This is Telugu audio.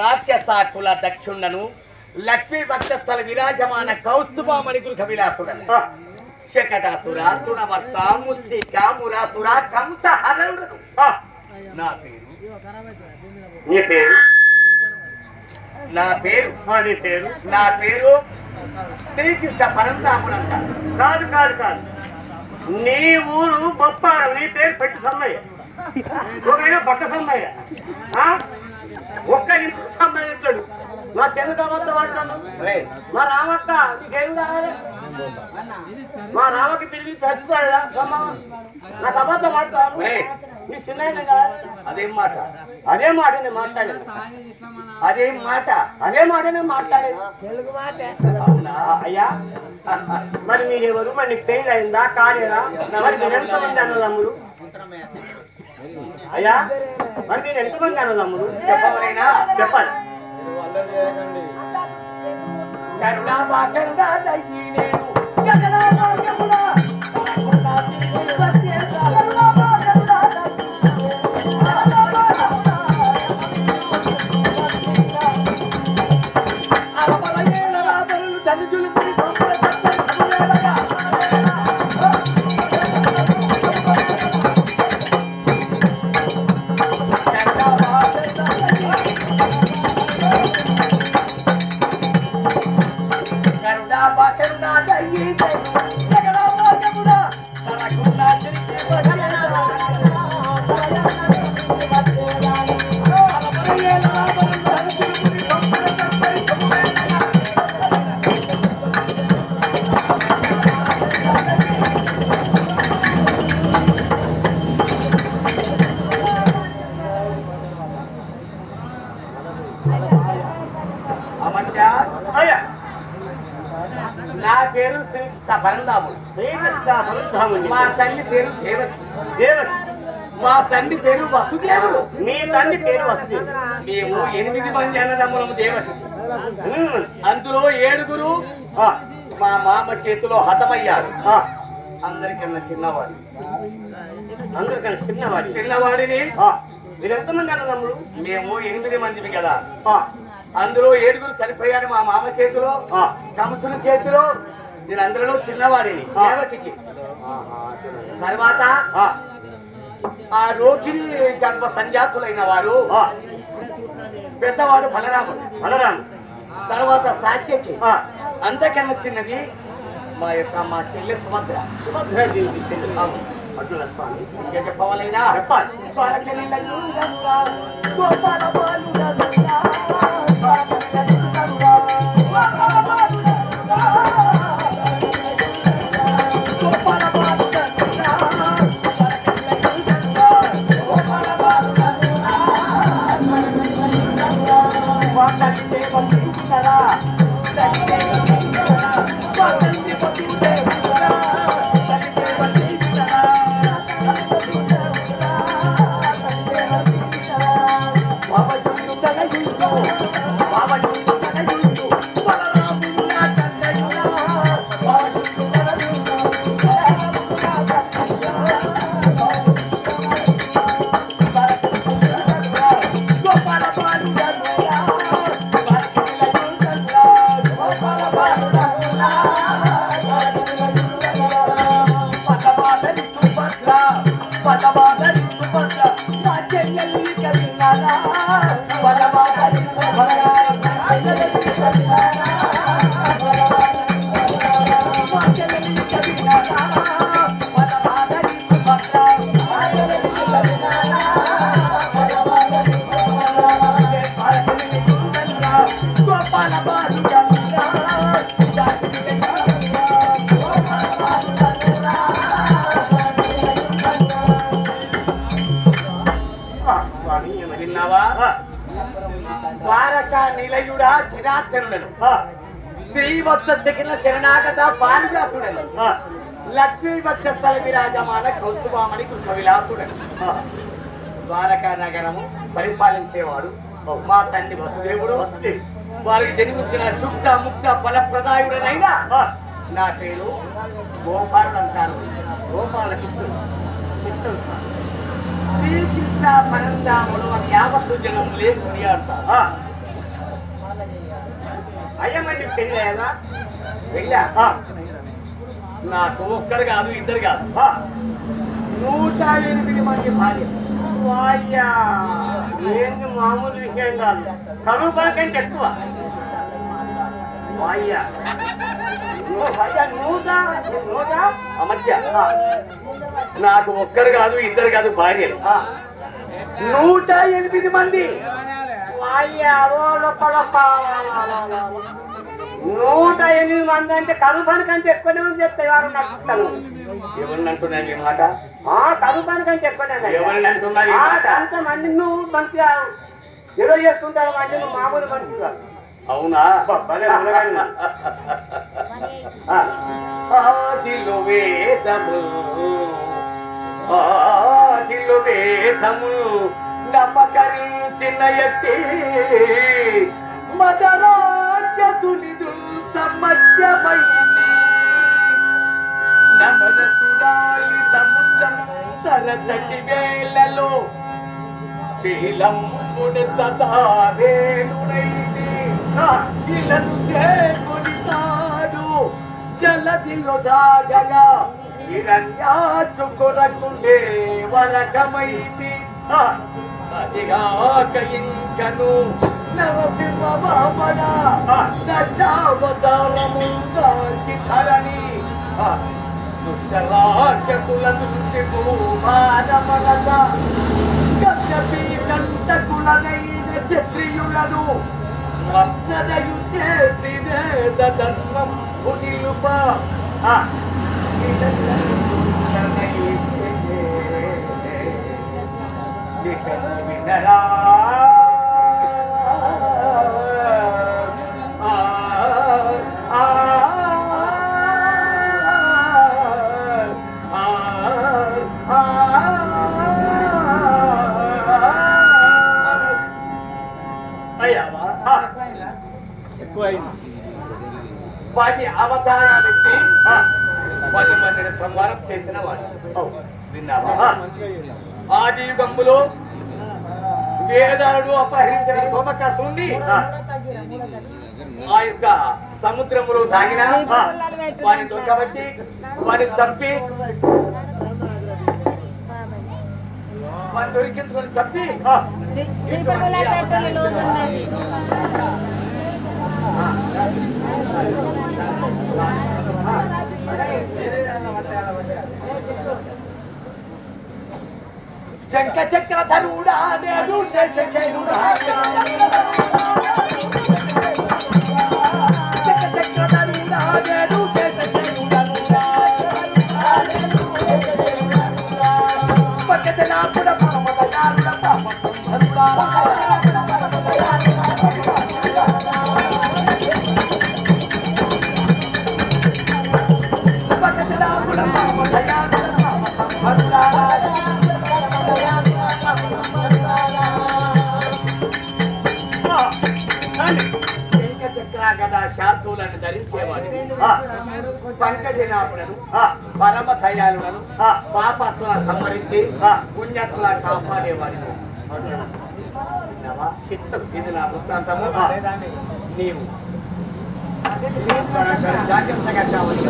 రాక్షస కుల దక్షుండను లక్ష్మీ వక్షస్థల విరాజమాన కౌస్తుభామణి గృహ విలాసుడను శకటాసుర తృణమర్త ముష్టిక మురాసుర కంస హరుడను నా పేరు నీ పేరు నా పేరు నీ పేరు నా పేరు శ్రీకృష్ణ పరంధాముడు అంటారు. కాదు కాదు కాదు నీ ఊరు బొప్పారం నీ పేరు పెట్టి సమ్మయ్య ఒకైనా బట్ట సమ్మయ్య ఒక్క ఇంటి సమ్మయ్య ఇస్తాడు మా తెలుగు అబద్ధ వాడతాను మా రామక్క నీకేం కావాలి మా రామకి పిలిచి చచ్చిపోయా నాకు అబద్ధం వాడతాను నీ చిన్న కావాలి అదేం మాట అదే మాట నేను మాట్లాడేది అదేం మాట అదే మాట నేను మాట్లాడేది తెలుగు మాట అవునా అయ్యా మరి మీరెవరు మరి నీకు పెయిన్ అయిందా కాలేదా మరి మీరు ఎంతమంది అన్నదమ్ముడు అయ్యా మరి మీరు ఎంతమంది అన్నదమ్ముడు చెప్పవరైనా చెప్పాలి కరుణా వాకరుడా దయ్యి నేను నా పేరు శ్రీకృష్ణ పరంధాముడు. మా తల్లి పేరు దేవకి. మా తండ్రి పేరు వసుదేవుడు. మీ తండ్రి పేరు వసుదేవుడు. మేము 8 మంది అన్నదమ్ములము దేవకి. అందులో 7 మా మామ చేతిలో హతమయ్యారు. అందరికన్నా చిన్నవాడు. చిన్నవాడిని మీరు ఎంతమంది అన్నదమ్ములు? మేము 8 మందిమి కదా. అందులో 7 చనిపోయాడు మా మామ చేతిలో, కంసుల చేతిలో. నేను అందులో చిన్నవాడిని దేవకికి. తర్వాత ఆ రోగిని గర్భ సంజాసులైన వారు పెద్దవాడు బలరాముడు. తర్వాత సాత్యకి. అంతకన్నా చిన్నది మా చెల్లె సుభద్ర దేవి. చెప్పవాలైనా ద్వారకా నిలయుడా జనార్దనుడను శ్రీవత్స శకిన శరణాగత పారిజాతుడను లక్ష్మీ వక్షస్థల విరాజమాన కౌస్తుభామణి గృహ విలాసుడను ద్వారకా నగరము పరిపాలించేవాడు మా తండ్రి వసుదేవుడు. వారికి జన్మించిన శుద్ధ ముక్త ఫలప్రదాయుడనైనా నా పేరు గోపాలుడు అంటారు. గోపాలకృష్ణుడు. శ్రీకృష్ణ పరంధాముడు అని యావత్తు జనం లేకుని అంటారు. అయ్యమ్మని పెళ్లి అయ్యాలా వెళ్ళా నాకు ఒక్కరు కాదు ఇద్దరు కాదు 108 మంది భార్య. వాయ్యా ఏంది మామూలు విషయం కాదు. కరువు పలకంటే ఎక్కువ. వాయ్యా అమధ్య నాకు ఒక్కరు కాదు ఇద్దరు కాదు భార్యలు 108 మంది. వాయ్యా 108 మంది అంటే కరువు పలకంటే ఎక్కువనే ఉంది చెప్తే ఎవరు నడుపుతాను. ఎవరిని అంటున్నాను ఈ మాట? కరువు పలకంటే ఎక్కువనే ఎవరిని అంటున్నాను ఈ మాట? అంతమంది నువ్వు మంచిగా ఏదో చేసుకుంటావు అంటే నువ్వు మామూలు మంచిగా. అవునా? ఆదిలో వేదములు నమ్మకరించిన ఎత్తి మదరాజసునిదు సమస్యమైంది నమనసురాలి సముద్రం తరచటి వేళలో శీలముడు సదావేణుడైంది శిలను చేకొనితాడు జలదిలో దాగగా హిరణ్యాచుకొరకుండే వరకమైంది అదిగాక ఇంకను నవపిమవామన దశావతారముందాచి ధరణి దుష్టరాక్షసుల నుంచి భూమానమనత కంటకులనైన క్షత్రియులను మద్దదయు చేసినే ధర్మం పునిలుప వినరా వాటి అవతారాలెత్తి 10 మందిని సంహారం చేసిన వాడు విన్నావా? ఆది యుగంలో వేదాలు అపహరించిన సోమకాసుని ఆ యొక్క సముద్రములో తాగిన వారిని దొరకబట్టి వారిని చంపి వారిని దొరికించుకొని చంపి శంఖ చక్రధరుడా నేను శేషశైలుడా శంఖ చక్రధరుడా నేను శేషశైలుడా పక్కదనాపుడ పరమదయాలుడ పాపసంధరుడా పక్కదనాపుడ పరమదయాలుడ పాపసంధరుడా శాస్త్రులను ధరించేవాడు పంకజనాపులను పరమథయాలను పాపత్వాలను సంహరించి పుణ్యత్వ కాపాడేవాడు. ఇది నా వృత్తాంతము. నీవు జాగ్రత్తగా కావాలి.